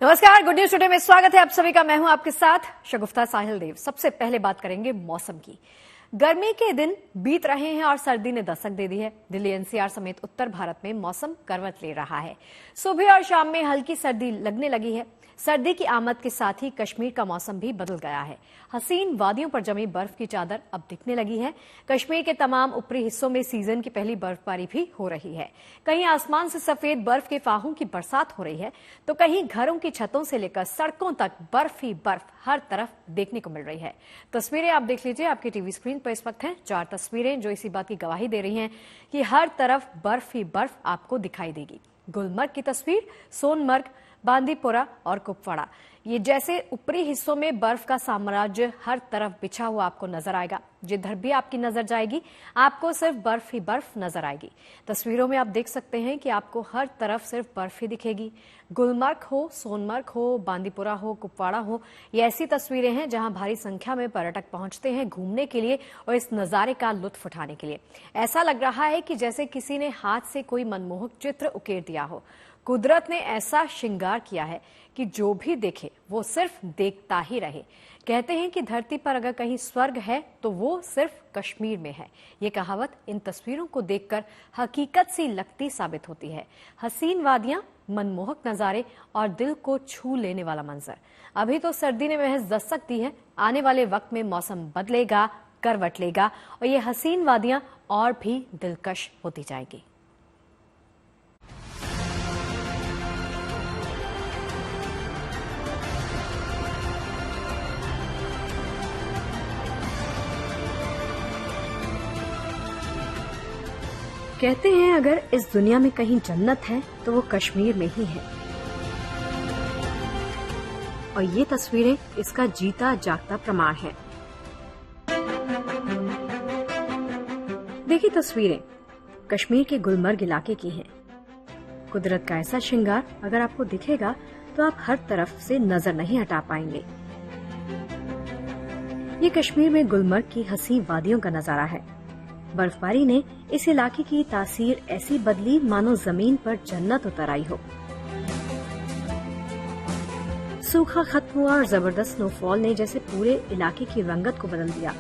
नमस्कार, good news today में स्वागत है आप सभी का। मैं हूं आपके साथ शगुफ्ता साहिल देव। सबसे पहले बात करेंगे मौसम की। गर्मी के दिन बीत रहे हैं और सर्दी ने दस्तक दे दी है। दिल्ली एनसीआर समेत उत्तर भारत में मौसम करवट ले रहा है। सुबह और शाम में हल्की सर्दी लगने लगी है। सर्दी की आमद के साथ ही कश्मीर का मौसम भी बदल गया है। हसीन वादियों पर जमी बर्फ की चादर अब दिखने लगी है। कश्मीर के तमाम ऊपरी हिस्सों में सीजन की पहली बर्फबारी भी हो रही है। कहीं आसमान से सफेद बर्फ के फाहों की बरसात हो रही है, तो कहीं घरों की छतों से लेकर सड़कों तक बर्फ ही बर्फ हर तरफ देखने को मिल रही है। तस्वीरें आप देख लीजिए, आपकी टीवी स्क्रीन पर इस वक्त हैं 4 तस्वीरें जो इसी बात की गवाही दे रही हैं कि हर तरफ बर्फ ही बर्फ आपको दिखाई देगी। गुलमर्ग की तस्वीर, सोनमर्ग, बांदीपुरा और कुपवाड़ा, ये जैसे ऊपरी हिस्सों में बर्फ का साम्राज्य हर तरफ बिछा हुआ आपको नजर आएगा। जिधर भी आपकी नजर जाएगी आपको सिर्फ बर्फ ही बर्फ नजर आएगी। तस्वीरों में आप देख सकते हैं कि आपको हर तरफ सिर्फ बर्फ ही दिखेगी। गुलमर्ग हो, सोनमर्ग हो, बांदीपुरा हो, कुपवाड़ा हो, ये ऐसी तस्वीरें हैं जहां भारी संख्या में पर्यटक पहुंचते हैं घूमने के लिए और इस नजारे का लुत्फ उठाने के लिए। ऐसा लग रहा है कि जैसे किसी ने हाथ से कोई मनमोहक चित्र उकेर दिया हो। कुदरत ने ऐसा श्रृंगार किया है कि जो भी देखे वो सिर्फ देखता ही रहे। कहते हैं कि धरती पर अगर कहीं स्वर्ग है तो वो सिर्फ कश्मीर में है। ये कहावत इन तस्वीरों को देखकर हकीकत सी लगती साबित होती है। हसीन वादियां, मनमोहक नजारे और दिल को छू लेने वाला मंजर। अभी तो सर्दी ने महज दस्तक दी है, आने वाले वक्त में मौसम बदलेगा, करवट लेगा और ये हसीन वादियां और भी दिलकश होती जाएगी। कहते हैं अगर इस दुनिया में कहीं जन्नत है तो वो कश्मीर में ही है, और ये तस्वीरें इसका जीता जागता प्रमाण है। देखिए तस्वीरें कश्मीर के गुलमर्ग इलाके की हैं। कुदरत का ऐसा श्रृंगार अगर आपको दिखेगा तो आप हर तरफ से नजर नहीं हटा पाएंगे। ये कश्मीर में गुलमर्ग की हसीन वादियों का नजारा है। बर्फबारी ने इस इलाके की तासीर ऐसी बदली मानो जमीन पर जन्नत उतर आई हो। सूखा खत्म हुआ और जबरदस्त स्नोफॉल ने जैसे पूरे इलाके की रंगत को बदल दिया।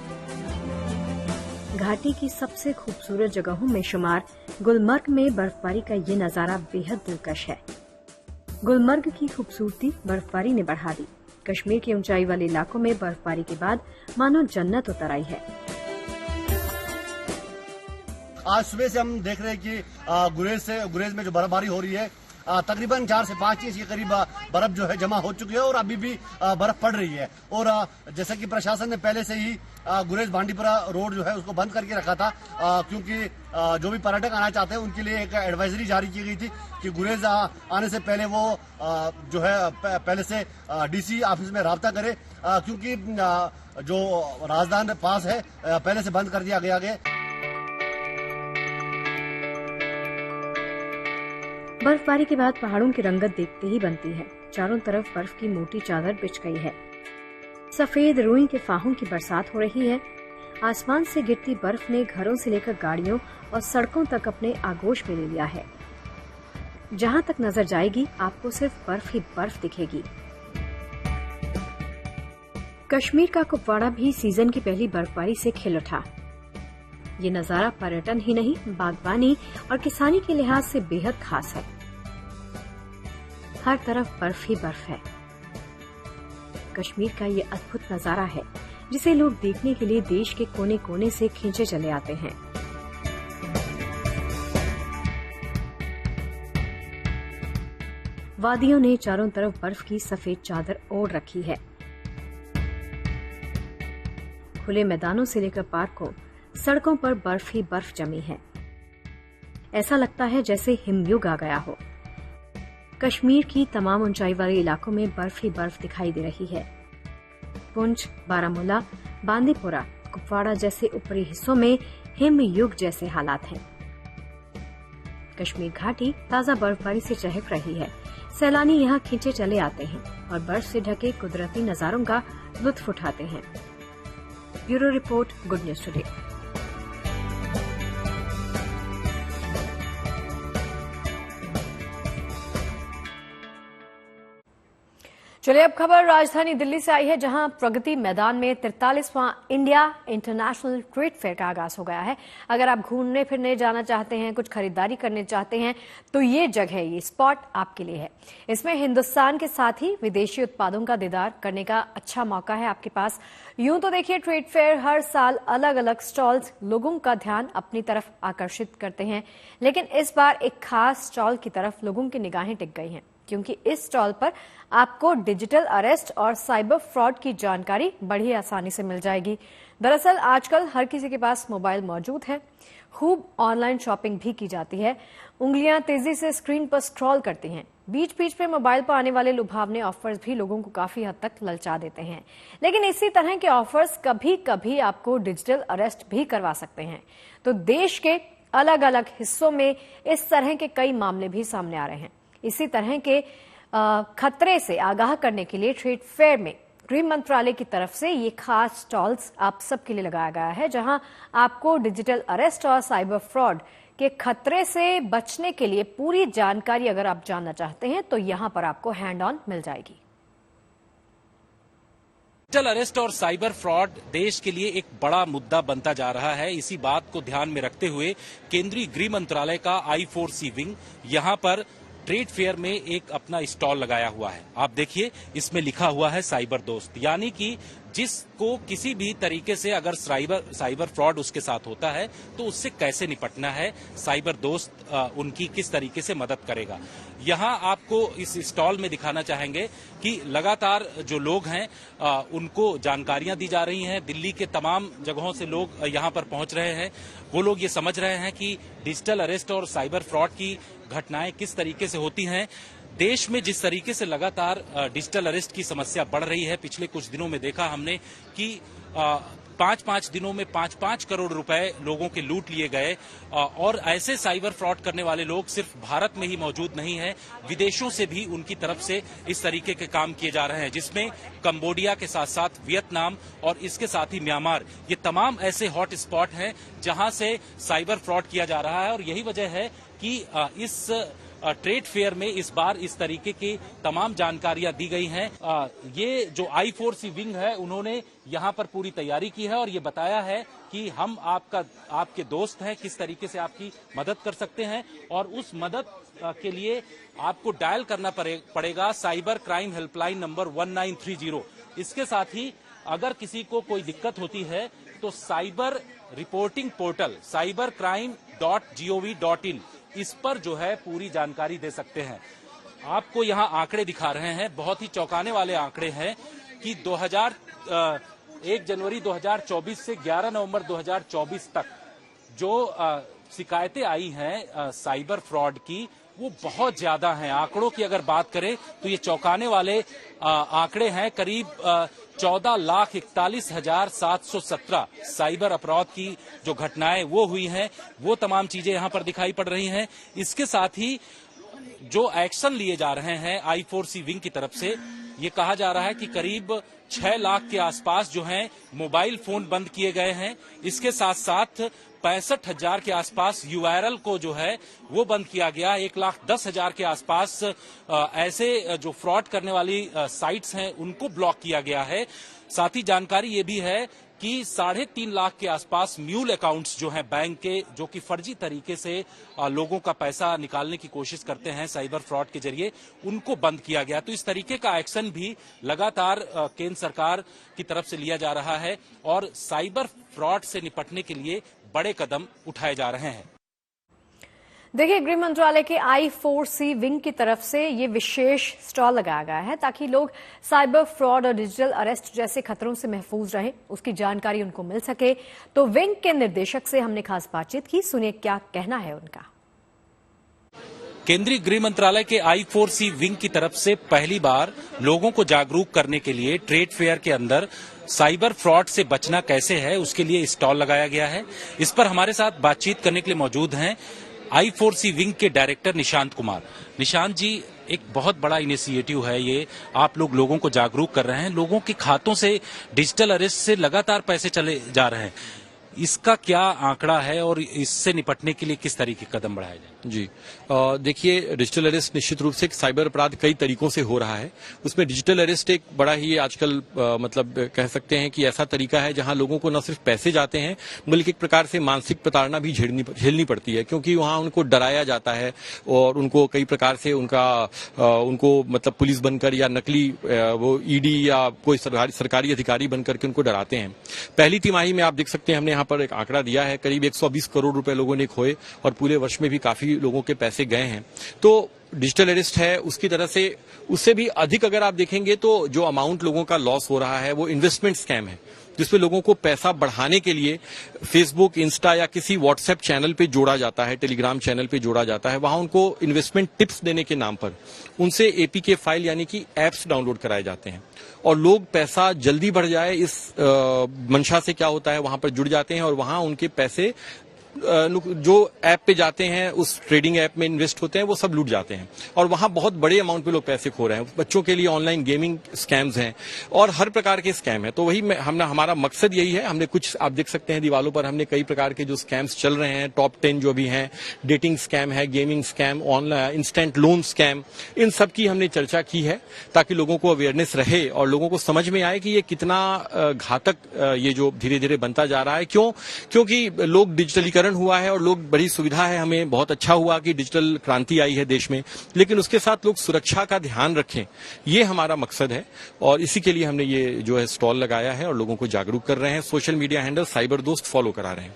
घाटी की सबसे खूबसूरत जगहों में शुमार गुलमर्ग में बर्फबारी का ये नजारा बेहद दिलकश है। गुलमर्ग की खूबसूरती बर्फबारी ने बढ़ा दी। कश्मीर के ऊंचाई वाले इलाकों में बर्फबारी के बाद मानो जन्नत उतर आई है। आज सुबह से हम देख रहे हैं कि गुरेज में जो बर्फबारी हो रही है तकरीबन 4 से 5 इंच के करीब बर्फ जो है जमा हो चुकी है और अभी भी बर्फ पड़ रही है। और जैसा कि प्रशासन ने पहले से ही गुरेज बांडीपुरा रोड जो है उसको बंद करके रखा था, क्योंकि जो भी पर्यटक आना चाहते हैं उनके लिए एक एडवाइजरी जारी की गई थी कि गुरेज आने से पहले वो जो है पहले से डीसी ऑफिस में राब्ता करे, क्योंकि जो राजधानी पास है पहले से बंद कर दिया गया है। बर्फबारी के बाद पहाड़ों की रंगत देखते ही बनती है। चारों तरफ बर्फ की मोटी चादर बिछ गई है। सफेद रुई के फाहों की बरसात हो रही है। आसमान से गिरती बर्फ ने घरों से लेकर गाड़ियों और सड़कों तक अपने आगोश में ले लिया है। जहां तक नजर जाएगी आपको सिर्फ बर्फ ही बर्फ दिखेगी। कश्मीर का कुपवाड़ा भी सीजन की पहली बर्फबारी से खिल उठा। ये नजारा पर्यटन ही नहीं, बागवानी और किसानी के लिहाज से बेहद खास है। हर तरफ बर्फ ही बर्फ है। कश्मीर का ये अद्भुत नजारा है जिसे लोग देखने के लिए देश के कोने कोने से खींचे चले आते हैं। वादियों ने चारों तरफ बर्फ की सफेद चादर ओढ़ रखी है। खुले मैदानों से लेकर पार्कों, सड़कों पर बर्फ ही बर्फ जमी है। ऐसा लगता है जैसे हिमयुग आ गया हो। कश्मीर की तमाम ऊंचाई वाले इलाकों में बर्फ ही बर्फ दिखाई दे रही है। पुंछ, बारामूला, बांदीपुरा, कुपवाड़ा जैसे ऊपरी हिस्सों में हिमयुग जैसे हालात हैं। कश्मीर घाटी ताजा बर्फबारी से चहक रही है। सैलानी यहाँ खींचे चले आते हैं और बर्फ से ढके कुदरती नजारों का लुत्फ उठाते हैं। Bureau report, good news today. चलिए अब खबर राजधानी दिल्ली से आई है, जहां प्रगति मैदान में 43वां इंडिया इंटरनेशनल ट्रेड फेयर का आगाज हो गया है। अगर आप घूमने फिरने जाना चाहते हैं, कुछ खरीदारी करने चाहते हैं, तो ये जगह, ये स्पॉट आपके लिए है। इसमें हिंदुस्तान के साथ ही विदेशी उत्पादों का दीदार करने का अच्छा मौका है आपके पास। यूं तो देखिए, ट्रेड फेयर हर साल अलग अलग स्टॉल्स लोगों का ध्यान अपनी तरफ आकर्षित करते हैं, लेकिन इस बार एक खास स्टॉल की तरफ लोगों की निगाहें टिक गई हैं, क्योंकि इस स्टॉल पर आपको डिजिटल अरेस्ट और साइबर फ्रॉड की जानकारी बड़ी आसानी से मिल जाएगी। दरअसल आजकल हर किसी के पास मोबाइल मौजूद है, खूब ऑनलाइन शॉपिंग भी की जाती है, उंगलियां तेजी से स्क्रीन पर स्क्रॉल करती हैं। बीच बीच में मोबाइल पर आने वाले लुभावने ऑफर्स भी लोगों को काफी हद तक ललचा देते हैं, लेकिन इसी तरह के ऑफर्स कभी कभी आपको डिजिटल अरेस्ट भी करवा सकते हैं। तो देश के अलग अलग हिस्सों में इस तरह के कई मामले भी सामने आ रहे हैं। इसी तरह के खतरे से आगाह करने के लिए ट्रेड फेयर में गृह मंत्रालय की तरफ से ये खास स्टॉल्स आप सबके लिए लगाया गया है, जहां आपको डिजिटल अरेस्ट और साइबर फ्रॉड के खतरे से बचने के लिए पूरी जानकारी अगर आप जानना चाहते हैं तो यहां पर आपको हैंड ऑन मिल जाएगी। डिजिटल अरेस्ट और साइबर फ्रॉड देश के लिए एक बड़ा मुद्दा बनता जा रहा है। इसी बात को ध्यान में रखते हुए केंद्रीय गृह मंत्रालय का I4C विंग यहां पर ट्रेड फेयर में एक अपना स्टॉल लगाया हुआ है। आप देखिए, इसमें लिखा हुआ है साइबर दोस्त, यानी कि जिसको किसी भी तरीके से अगर साइबर फ्रॉड उसके साथ होता है तो उससे कैसे निपटना है, साइबर दोस्त उनकी किस तरीके से मदद करेगा। यहाँ आपको इस स्टॉल में दिखाना चाहेंगे कि लगातार जो लोग हैं उनको जानकारियां दी जा रही हैं। दिल्ली के तमाम जगहों से लोग यहाँ पर पहुंच रहे हैं। वो लोग ये समझ रहे हैं कि डिजिटल अरेस्ट और साइबर फ्रॉड की घटनाएं किस तरीके से होती हैं। देश में जिस तरीके से लगातार डिजिटल अरेस्ट की समस्या बढ़ रही है, पिछले कुछ दिनों में देखा हमने कि 5-5 दिनों में 5-5 करोड़ रुपए लोगों के लूट लिए गए। और ऐसे साइबर फ्रॉड करने वाले लोग सिर्फ भारत में ही मौजूद नहीं हैं, विदेशों से भी उनकी तरफ से इस तरीके के काम किए जा रहे हैं, जिसमें कंबोडिया के साथ साथ वियतनाम और इसके साथ ही म्यांमार, ये तमाम ऐसे हॉट स्पॉट हैं जहां से साइबर फ्रॉड किया जा रहा है। और यही वजह है कि इस ट्रेड फेयर में इस बार इस तरीके की तमाम जानकारियां दी गई हैं। ये जो I4C विंग है, उन्होंने यहां पर पूरी तैयारी की है और ये बताया है कि हम आपके दोस्त हैं, किस तरीके से आपकी मदद कर सकते हैं। और उस मदद के लिए आपको डायल करना पड़ेगा साइबर क्राइम हेल्पलाइन नंबर 1930। इसके साथ ही अगर किसी को कोई दिक्कत होती है तो साइबर रिपोर्टिंग पोर्टल cybercrime.gov.in, इस पर जो है पूरी जानकारी दे सकते हैं। आपको यहाँ आंकड़े दिखा रहे हैं, बहुत ही चौंकाने वाले आंकड़े हैं कि 1 जनवरी 2024 से 11 नवंबर 2024 तक जो शिकायतें आई हैं साइबर फ्रॉड की, वो बहुत ज्यादा हैं। आंकड़ों की अगर बात करें तो ये चौंकाने वाले आंकड़े हैं। करीब 14,41,717 साइबर अपराध की जो घटनाएं वो हुई हैं, वो तमाम चीजें यहां पर दिखाई पड़ रही हैं। इसके साथ ही जो एक्शन लिए जा रहे हैं I4C विंग की तरफ से, ये कहा जा रहा है कि करीब 6 लाख के आसपास जो हैं मोबाइल फोन बंद किए गए हैं। इसके साथ साथ 65,000 के आसपास URL को जो है वो बंद किया गया। 1,10,000 के आसपास ऐसे जो फ्रॉड करने वाली साइट्स हैं उनको ब्लॉक किया गया है। साथ ही जानकारी ये भी है कि 3.5 लाख के आसपास म्यूल अकाउंट्स जो हैं बैंक के, जो कि फर्जी तरीके से लोगों का पैसा निकालने की कोशिश करते हैं साइबर फ्रॉड के जरिए, उनको बंद किया गया। तो इस तरीके का एक्शन भी लगातार केंद्र सरकार की तरफ से लिया जा रहा है और साइबर फ्रॉड से निपटने के लिए बड़े कदम उठाए जा रहे हैं। देखिए, गृह मंत्रालय के I4C विंग की तरफ से ये विशेष स्टॉल लगाया गया है ताकि लोग साइबर फ्रॉड और डिजिटल अरेस्ट जैसे खतरों से महफूज रहें, उसकी जानकारी उनको मिल सके। तो विंग के निर्देशक से हमने खास बातचीत की, सुनिए क्या कहना है उनका। केंद्रीय गृह मंत्रालय के I4C विंग की तरफ से पहली बार लोगों को जागरूक करने के लिए ट्रेड फेयर के अंदर साइबर फ्रॉड से बचना कैसे है, उसके लिए स्टॉल लगाया गया है। इस पर हमारे साथ बातचीत करने के लिए मौजूद हैं I4C विंग के डायरेक्टर निशांत कुमार। निशांत जी, एक बहुत बड़ा इनिशिएटिव है ये, आप लोग लोगों को जागरूक कर रहे हैं। लोगों के खातों से डिजिटल अरेस्ट से लगातार पैसे चले जा रहे हैं, इसका क्या आंकड़ा है और इससे निपटने के लिए किस तरीके के कदम बढ़ाए जाए? जी, देखिए, डिजिटल अरेस्ट निश्चित रूप से साइबर अपराध कई तरीकों से हो रहा है। उसमें डिजिटल अरेस्ट एक बड़ा ही आजकल मतलब कह सकते हैं कि ऐसा तरीका है जहां लोगों को न सिर्फ पैसे जाते हैं बल्कि एक प्रकार से मानसिक प्रताड़ना भी झेलनी पड़ती है, क्योंकि वहां उनको डराया जाता है और उनको कई प्रकार से उनको मतलब पुलिस बनकर या नकली वो ईडी या कोई सरकारी अधिकारी बनकर के उनको डराते हैं। पहली तिमाही में आप देख सकते हैं हमने यहाँ पर एक आंकड़ा दिया है, करीब 120 करोड़ रुपए लोगों ने खोए और पूरे वर्ष में भी काफी लोगों के पैसे गए हैं। तो डिजिटल अरेस्ट है उसकी तरह से उससे भी अधिक अगर आप देखेंगे तो जो अमाउंट लोगों का लॉस हो रहा है वो इन्वेस्टमेंट स्कैम है, जिसमें लोगों को पैसा बढ़ाने के लिए फेसबुक, इंस्टा या किसी व्हाट्सएप चैनल पे जोड़ा जाता है, टेलीग्राम चैनल पे जोड़ा जाता है। वहां उनको इन्वेस्टमेंट टिप्स देने के नाम पर उनसे एपीके फाइल यानी कि एप्स डाउनलोड कराए जाते हैं और लोग पैसा जल्दी बढ़ जाए इस मंशा से क्या होता है वहां पर जुड़ जाते हैं और वहां उनके पैसे जो ऐप पे जाते हैं, उस ट्रेडिंग ऐप में इन्वेस्ट होते हैं, वो सब लूट जाते हैं और वहां बहुत बड़े अमाउंट पे लोग पैसे खो रहे हैं। बच्चों के लिए ऑनलाइन गेमिंग स्कैम्स हैं और हर प्रकार के स्कैम है। तो वही हमारा मकसद यही है। हमने कुछ आप देख सकते हैं दीवालों पर हमने कई प्रकार के जो स्कैम्स चल रहे हैं, टॉप 10 जो भी हैं, डेटिंग स्कैम है, gaming scam, online instant loan scam, इन सब की हमने चर्चा की है ताकि लोगों को अवेयरनेस रहे और लोगों को समझ में आए कि ये कितना घातक ये जो धीरे धीरे बनता जा रहा है। क्योंकि लोग डिजिटलीकरण हुआ है और लोग बड़ी सुविधा है, हमें बहुत अच्छा हुआ कि डिजिटल क्रांति आई है देश में, लेकिन उसके साथ लोग सुरक्षा का ध्यान रखें, ये हमारा मकसद है और इसी के लिए हमने ये जो है स्टॉल लगाया है और लोगों को जागरूक कर रहे हैं। सोशल मीडिया हैंडल साइबर दोस्त फॉलो करा रहे हैं।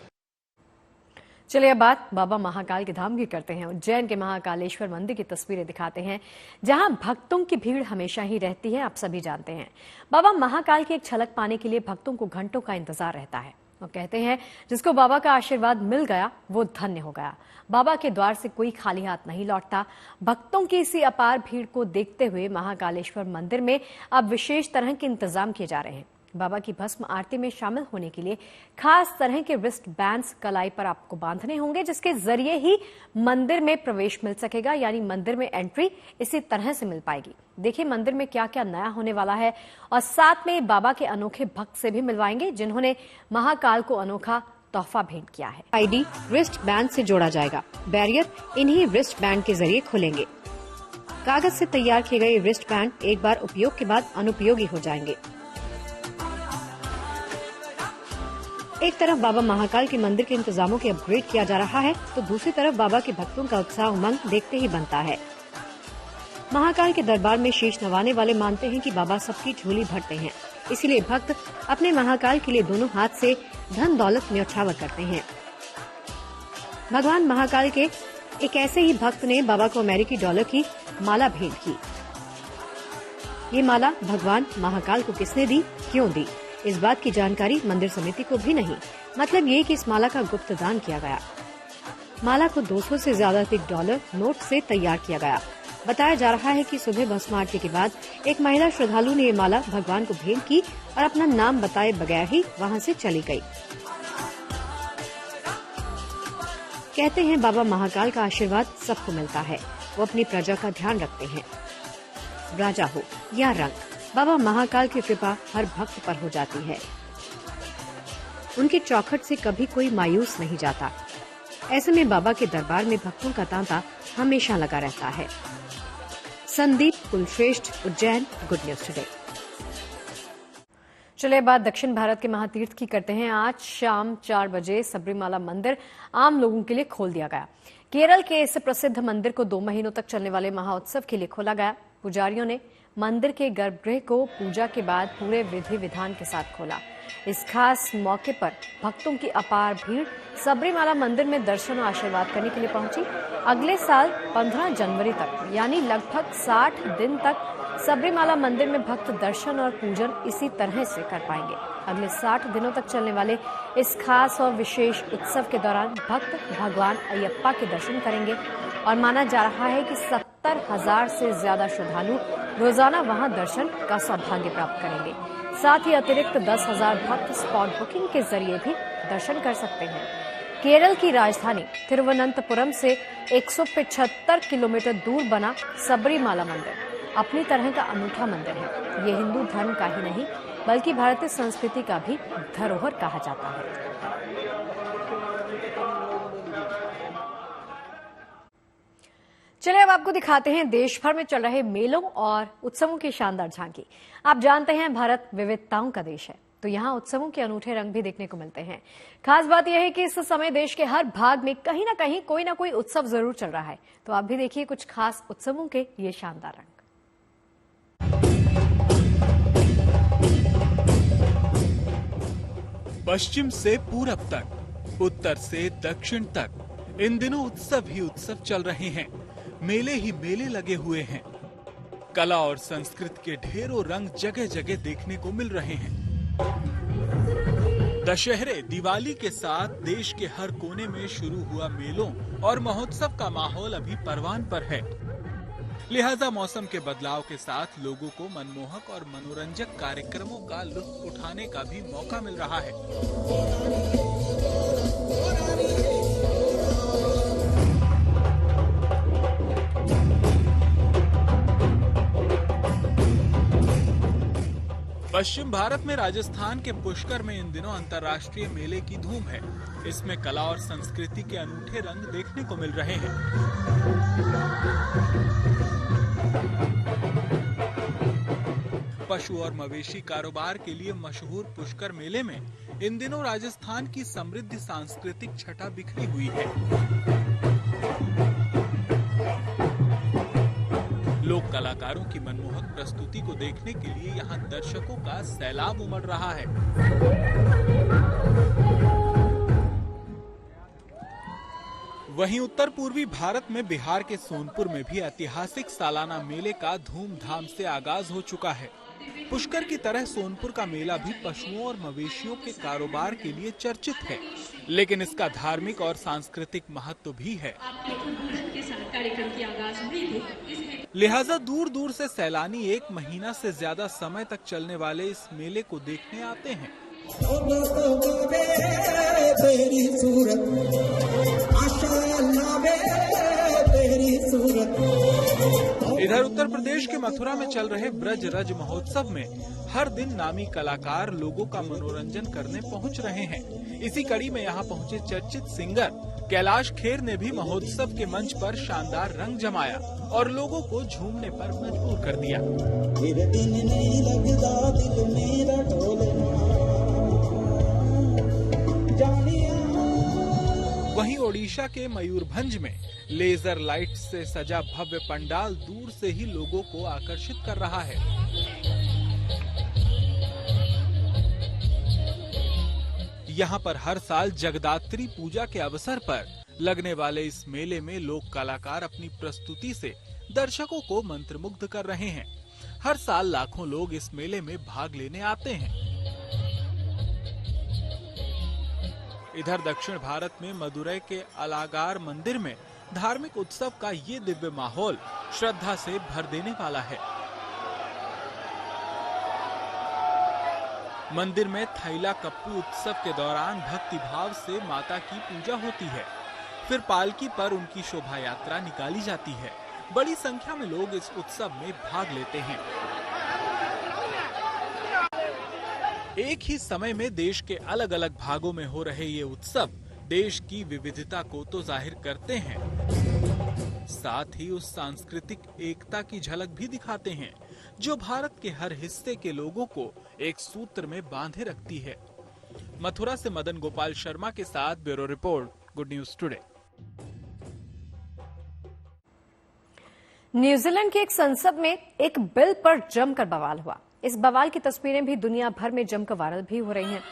चलिए अब बात बाबा महाकाल के धाम की करते हैं। उज्जैन के महाकालेश्वर मंदिर की तस्वीरें दिखाते हैं, जहां भक्तों की भीड़ हमेशा ही रहती है, आप सभी जानते हैं। बाबा महाकाल की एक झलक पाने के लिए भक्तों को घंटों का इंतजार रहता है और कहते हैं जिसको बाबा का आशीर्वाद मिल गया वो धन्य हो गया। बाबा के द्वार से कोई खाली हाथ नहीं लौटता। भक्तों की इसी अपार भीड़ को देखते हुए महाकालेश्वर मंदिर में अब विशेष तरह के इंतजाम किए जा रहे हैं। बाबा की भस्म आरती में शामिल होने के लिए खास तरह के रिस्ट बैंड्स कलाई पर आपको बांधने होंगे, जिसके जरिए ही मंदिर में प्रवेश मिल सकेगा, यानी मंदिर में एंट्री इसी तरह से मिल पाएगी। देखिए मंदिर में क्या क्या नया होने वाला है और साथ में बाबा के अनोखे भक्त से भी मिलवाएंगे जिन्होंने महाकाल को अनोखा तोहफा भेंट किया है। आईडी रिस्ट बैंड से जोड़ा जाएगा। बैरियर इन्हीं रिस्ट बैंड के जरिए खुलेंगे। कागज से तैयार किए गए रिस्ट बैंड एक बार उपयोग के बाद अनुपयोगी हो जाएंगे। एक तरफ बाबा महाकाल के मंदिर के इंतजामों के अपग्रेड किया जा रहा है तो दूसरी तरफ बाबा के भक्तों का उत्साह उमंग देखते ही बनता है। महाकाल के दरबार में शीश नवाने वाले मानते हैं कि बाबा सबकी झोली भरते हैं, इसीलिए भक्त अपने महाकाल के लिए दोनों हाथ से धन दौलत न्यौछावर करते हैं। भगवान महाकाल के एक ऐसे ही भक्त ने बाबा को अमेरिकी डॉलर की माला भेंट की। ये माला भगवान महाकाल को किसने दी, क्यों दी, इस बात की जानकारी मंदिर समिति को भी नहीं। मतलब ये कि इस माला का गुप्त दान किया गया। माला को 200 से ज्यादा अधिक डॉलर नोट से तैयार किया गया। बताया जा रहा है कि सुबह भस्म आरती के बाद एक महिला श्रद्धालु ने ये माला भगवान को भेंट की और अपना नाम बताए बगैर ही वहां से चली गई। कहते हैं बाबा महाकाल का आशीर्वाद सबको मिलता है, वो अपनी प्रजा का ध्यान रखते हैं। राजा हो या रंग, बाबा महाकाल की कृपा हर भक्त पर हो जाती है। उनके चौखट से कभी कोई मायूस नहीं जाता। ऐसे में बाबा के दरबार में भक्तों का तांता हमेशा लगा रहता है। Sandeep Kulshreshtha, Ujjain, good news today. चलिए बात दक्षिण भारत के महातीर्थ की करते हैं। आज शाम 4 बजे सबरीमाला मंदिर आम लोगों के लिए खोल दिया गया। केरल के इस प्रसिद्ध मंदिर को 2 महीनों तक चलने वाले महाउत्सव के लिए खोला गया। पुजारियों ने मंदिर के गर्भगृह को पूजा के बाद पूरे विधि विधान के साथ खोला। इस खास मौके पर भक्तों की अपार भीड़ सबरीमाला मंदिर में दर्शन और आशीर्वाद करने के लिए पहुंची। अगले साल 15 जनवरी तक यानी लगभग 60 दिन तक सबरीमाला मंदिर में भक्त दर्शन और पूजन इसी तरह से कर पाएंगे। अगले 60 दिनों तक चलने वाले इस खास और विशेष उत्सव के दौरान भक्त भगवान अयप्पा के दर्शन करेंगे और माना जा रहा है कि 70,000 से ज्यादा श्रद्धालु रोजाना वहां दर्शन का सौभाग्य प्राप्त करेंगे। साथ ही अतिरिक्त 10,000 भक्त स्पॉट बुकिंग के जरिए भी दर्शन कर सकते हैं। केरल की राजधानी तिरुवनंतपुरम से 175 किलोमीटर दूर बना सबरीमाला मंदिर अपनी तरह का अनूठा मंदिर है। ये हिंदू धर्म का ही नहीं बल्कि भारतीय संस्कृति का भी धरोहर कहा जाता है। चलिए अब आपको दिखाते हैं देश भर में चल रहे मेलों और उत्सवों की शानदार झांकी। आप जानते हैं भारत विविधताओं का देश है, तो यहाँ उत्सवों के अनूठे रंग भी देखने को मिलते हैं। खास बात यह है कि इस समय देश के हर भाग में कहीं ना कोई उत्सव जरूर चल रहा है। तो आप भी देखिए कुछ खास उत्सवों के ये शानदार रंग। पश्चिम से पूरब तक, उत्तर से दक्षिण तक इन दिनों उत्सव ही उत्सव चल रहे हैं। मेले ही मेले लगे हुए हैं। कला और संस्कृति के ढेरों रंग जगह जगह देखने को मिल रहे हैं। दशहरे, दिवाली के साथ देश के हर कोने में शुरू हुआ मेलों और महोत्सव का माहौल अभी परवान पर है। लिहाजा मौसम के बदलाव के साथ लोगों को मनमोहक और मनोरंजक कार्यक्रमों का लुत्फ उठाने का भी मौका मिल रहा है। पश्चिम भारत में राजस्थान के पुष्कर में इन दिनों अंतर्राष्ट्रीय मेले की धूम है। इसमें कला और संस्कृति के अनूठे रंग देखने को मिल रहे हैं। पशु और मवेशी कारोबार के लिए मशहूर पुष्कर मेले में इन दिनों राजस्थान की समृद्ध सांस्कृतिक छटा बिखरी हुई है। लोक कलाकारों की मनमोहक प्रस्तुति को देखने के लिए यहाँ दर्शकों का सैलाब उमड़ रहा है। वहीं उत्तर पूर्वी भारत में बिहार के सोनपुर में भी ऐतिहासिक सालाना मेले का धूमधाम से आगाज हो चुका है। पुष्कर की तरह सोनपुर का मेला भी पशुओं और मवेशियों के कारोबार के लिए चर्चित है, लेकिन इसका धार्मिक और सांस्कृतिक महत्व भी है। कार्यक्रम की आगाज हुई थी। लिहाजा दूर दूर से सैलानी 1 महीना से ज्यादा समय तक चलने वाले इस मेले को देखने आते हैं। इधर उत्तर प्रदेश के मथुरा में चल रहे ब्रज रज महोत्सव में हर दिन नामी कलाकार लोगों का मनोरंजन करने पहुंच रहे हैं। इसी कड़ी में यहाँ पहुंचे चर्चित सिंगर कैलाश खेर ने भी महोत्सव के मंच पर शानदार रंग जमाया और लोगों को झूमने पर मजबूर कर दिया। वहीं ओडिशा के मयूरभंज में लेजर लाइट से सजा भव्य पंडाल दूर से ही लोगों को आकर्षित कर रहा है। यहाँ पर हर साल जगदात्री पूजा के अवसर पर लगने वाले इस मेले में लोक कलाकार अपनी प्रस्तुति से दर्शकों को मंत्रमुग्ध कर रहे हैं। हर साल लाखों लोग इस मेले में भाग लेने आते हैं। इधर दक्षिण भारत में मदुरै के अलागार मंदिर में धार्मिक उत्सव का ये दिव्य माहौल श्रद्धा से भर देने वाला है। मंदिर में थैला कप्पू उत्सव के दौरान भक्ति भाव से माता की पूजा होती है। फिर पालकी पर उनकी शोभा यात्रा निकाली जाती है। बड़ी संख्या में लोग इस उत्सव में भाग लेते हैं। एक ही समय में देश के अलग अलग भागों में हो रहे ये उत्सव देश की विविधता को तो जाहिर करते हैं, साथ ही उस सांस्कृतिक एकता की झलक भी दिखाते हैं जो भारत के हर हिस्से के लोगों को एक सूत्र में बांधे रखती है। मथुरा से मदन गोपाल शर्मा के साथ bureau report, good news today. New Zealand की एक संसद में एक बिल पर जमकर बवाल हुआ। इस बवाल की तस्वीरें भी दुनिया भर में जमकर वायरल भी हो रही हैं।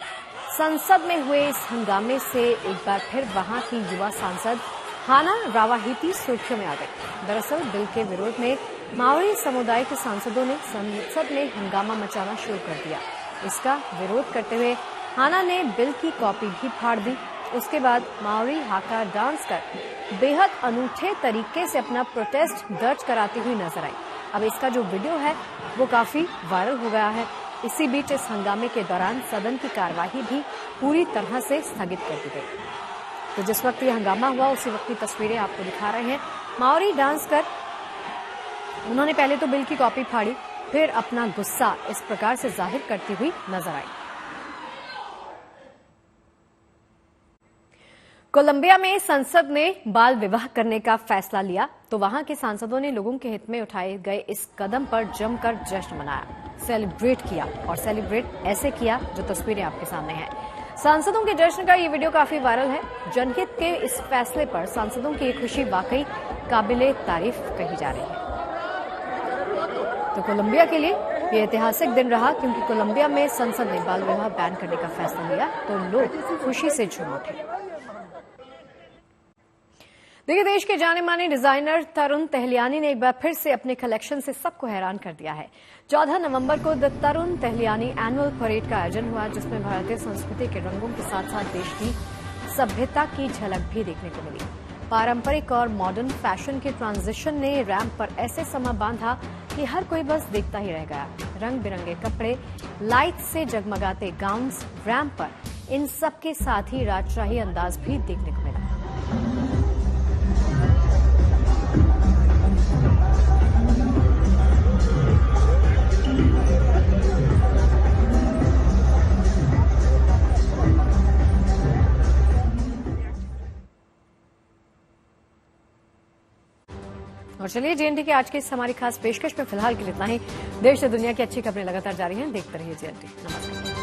संसद में हुए इस हंगामे से एक बार फिर वहां की युवा सांसद हाना रावाहिती सुर्खियों में आ गई। दरअसल बिल के विरोध में माओरी समुदाय के सांसदों ने संसद में हंगामा मचाना शुरू कर दिया। इसका विरोध करते हुए हाना ने बिल की कॉपी भी फाड़ दी। उसके बाद माओरी हाका डांस कर बेहद अनूठे तरीके से अपना प्रोटेस्ट दर्ज कराती हुई नजर आई। अब इसका जो वीडियो है वो काफी वायरल हो गया है। इसी बीच इस हंगामे के दौरान सदन की कार्यवाही भी पूरी तरह से स्थगित कर दी गई। तो जिस वक्त ये हंगामा हुआ उसी वक्त की तस्वीरें आपको दिखा रहे हैं। माओरी डांस कर उन्होंने पहले तो बिल की कॉपी फाड़ी, फिर अपना गुस्सा इस प्रकार से जाहिर करती हुई नजर आई। कोलंबिया में संसद ने बाल विवाह करने का फैसला लिया तो वहां के सांसदों ने लोगों के हित में उठाए गए इस कदम पर जमकर जश्न मनाया, सेलिब्रेट किया और सेलिब्रेट ऐसे किया जो तस्वीरें आपके सामने हैं। सांसदों के जश्न का ये वीडियो काफी वायरल है। जनहित के इस फैसले पर सांसदों की ये खुशी वाकई काबिले तारीफ कही जा रही है। तो कोलंबिया के लिए ये ऐतिहासिक दिन रहा क्योंकि कोलंबिया में संसद ने बाल विवाह बैन करने का फैसला लिया तो लोग खुशी से झूम उठे। देखिए, देश के जाने माने डिजाइनर तरुण तहलियानी ने एक बार फिर से अपने कलेक्शन से सबको हैरान कर दिया है। 14 नवंबर को the Tarun Tahaliyani annual parade का आयोजन हुआ जिसमें भारतीय संस्कृति के रंगों के साथ साथ देश की सभ्यता की झलक भी देखने को मिली। पारंपरिक और मॉडर्न फैशन के ट्रांजिशन ने रैंप पर ऐसे समा बांधा कि हर कोई बस देखता ही रह गया। रंग बिरंगे कपड़े, लाइट से जगमगाते गाउन्स, रैंप पर इन सब के साथ ही राजशाही अंदाज भी देखने को मिला। और चलिए, जेएनटी की आज की इस हमारी खास पेशकश में फिलहाल के लिए इतना ही। देश से दुनिया की अच्छी खबरें लगातार जारी हैं। देखते रहिए जेएनटी। नमस्कार।